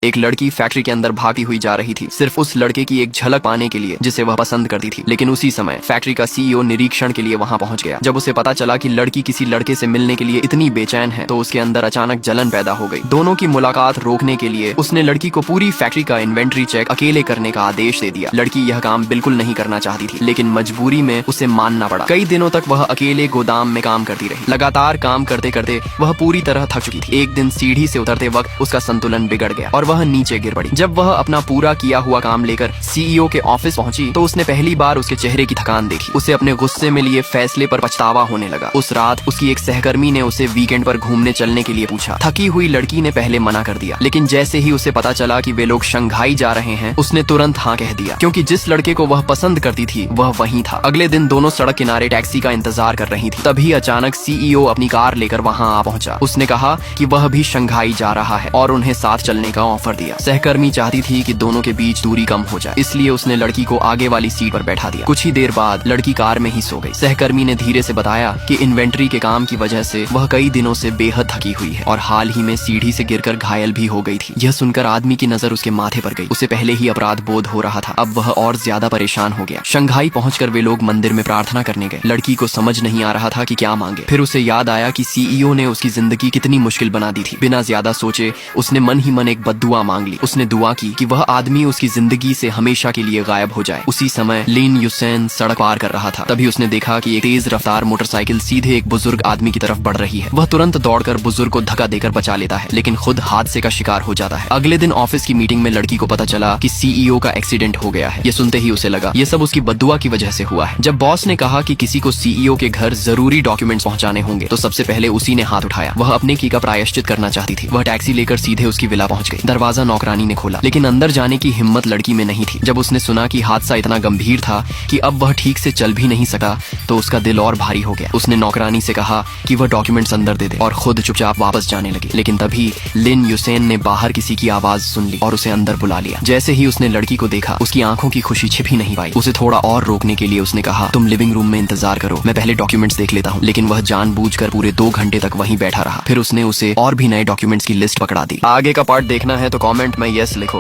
एक लड़की फैक्ट्री के अंदर भागती हुई जा रही थी, सिर्फ उस लड़के की एक झलक पाने के लिए जिसे वह पसंद करती थी। लेकिन उसी समय फैक्ट्री का सीईओ निरीक्षण के लिए वहां पहुंच गया। जब उसे पता चला कि लड़की किसी लड़के से मिलने के लिए इतनी बेचैन है तो उसके अंदर अचानक जलन पैदा हो गई। दोनों की मुलाकात रोकने के लिए उसने लड़की को पूरी फैक्ट्री का इन्वेंट्री चेक अकेले करने का आदेश दे दिया। लड़की यह काम बिल्कुल नहीं करना चाहती थी, लेकिन मजबूरी में उसे मानना पड़ा। कई दिनों तक वह अकेले गोदाम में काम करती रही। लगातार काम करते करते वह पूरी तरह थक चुकी थी। एक दिन सीढ़ी से उतरते वक्त उसका संतुलन बिगड़ गया और वह नीचे गिर पड़ी। जब वह अपना पूरा किया हुआ काम लेकर सीईओ के ऑफिस पहुंची तो उसने पहली बार उसके चेहरे की थकान देखी। उसे अपने गुस्से में लिए फैसले पर पछतावा होने लगा। उस रात उसकी एक सहकर्मी ने उसे वीकेंड पर घूमने चलने के लिए पूछा। थकी हुई लड़की ने पहले मना कर दिया, लेकिन जैसे ही उसे पता चला कि वे लोग शंघाई जा रहे हैं उसने तुरंत हाँ कह दिया, क्योंकि जिस लड़के को वह पसंद करती थी वह वहीं था। अगले दिन दोनों सड़क किनारे टैक्सी का इंतजार कर रही थी। तभी अचानक सीईओ अपनी कार लेकर वहां आ पहुंचा। उसने कहा कि वह भी शंघाई जा रहा है और उन्हें साथ चलने का ऑफर दिया। सहकर्मी चाहती थी कि दोनों के बीच दूरी कम हो जाए, इसलिए उसने लड़की को आगे वाली सीट पर बैठा दिया। कुछ ही देर बाद लड़की कार में ही सो गई। सहकर्मी ने धीरे से बताया कि इन्वेंट्री के काम की वजह से वह कई दिनों से बेहद थकी हुई है और हाल ही में सीढ़ी से गिरकर घायल भी हो गई थी। यह सुनकर आदमी की नजर उसके माथे पर गई। उसे पहले ही अपराध बोध हो रहा था, अब वह और ज्यादा परेशान हो गया। शंघाई पहुंचकर वे लोग मंदिर में प्रार्थना करने गए। लड़की को समझ नहीं आ रहा था कि क्या मांगे। फिर उसे याद आया कि सीईओ ने उसकी जिंदगी कितनी मुश्किल बना दी थी। बिना ज्यादा सोचे उसने मन ही मन एक बद्दुआ मांग ली। उसने दुआ की कि वह आदमी उसकी जिंदगी से हमेशा के लिए गायब हो जाए। उसी समय लिन युसेन सड़क पार कर रहा था। तभी उसने देखा कि एक तेज रफ्तार मोटरसाइकिल सीधे एक बुजुर्ग आदमी की तरफ बढ़ रही है। वह तुरंत दौड़कर बुजुर्ग को धक्का देकर बचा लेता है, लेकिन खुद हादसे का शिकार हो जाता है। अगले दिन ऑफिस की मीटिंग में लड़की को पता चला कि सीईओ का एक्सीडेंट हो गया है। ये सुनते ही उसे लगा ये सब उसकी बद्दुआ की वजह से हुआ है। जब बॉस ने कहा कि किसी को सीईओ के घर जरूरी डॉक्यूमेंट्स पहुंचाने होंगे तो सबसे पहले उसी ने हाथ उठाया। वह अपने की का प्रायश्चित करना चाहती थी। वह टैक्सी लेकर सीधे उसकी विला पहुंच गई। दरवाजा नौकरानी ने खोला, लेकिन अंदर जाने की हिम्मत लड़की में नहीं थी। जब उसने सुना कि हादसा इतना गंभीर था कि अब वह ठीक से चल भी नहीं सका तो उसका दिल और भारी हो गया। उसने नौकरानी से कहा कि वह डॉक्यूमेंट्स अंदर दे दे और खुद चुपचाप वापस जाने लगी। लेकिन तभी लिन युसेन ने बाहर किसी की आवाज सुन ली और उसे अंदर बुला लिया। जैसे ही उसने लड़की को देखा उसकी आंखों की खुशी छिप ही नहीं पाई। उसे थोड़ा और रोकने के लिए उसने कहा, तुम लिविंग रूम में इंतजार करो, मैं पहले डॉक्यूमेंट्स देख लेता हूँ। लेकिन वह जानबूझकर पूरे 2 घंटे तक वहीं बैठा रहा। फिर उसने उसे और भी नए डॉक्यूमेंट्स की लिस्ट पकड़ा दी। आगे का पार्ट देखना है तो कॉमेंट में यस लिखो।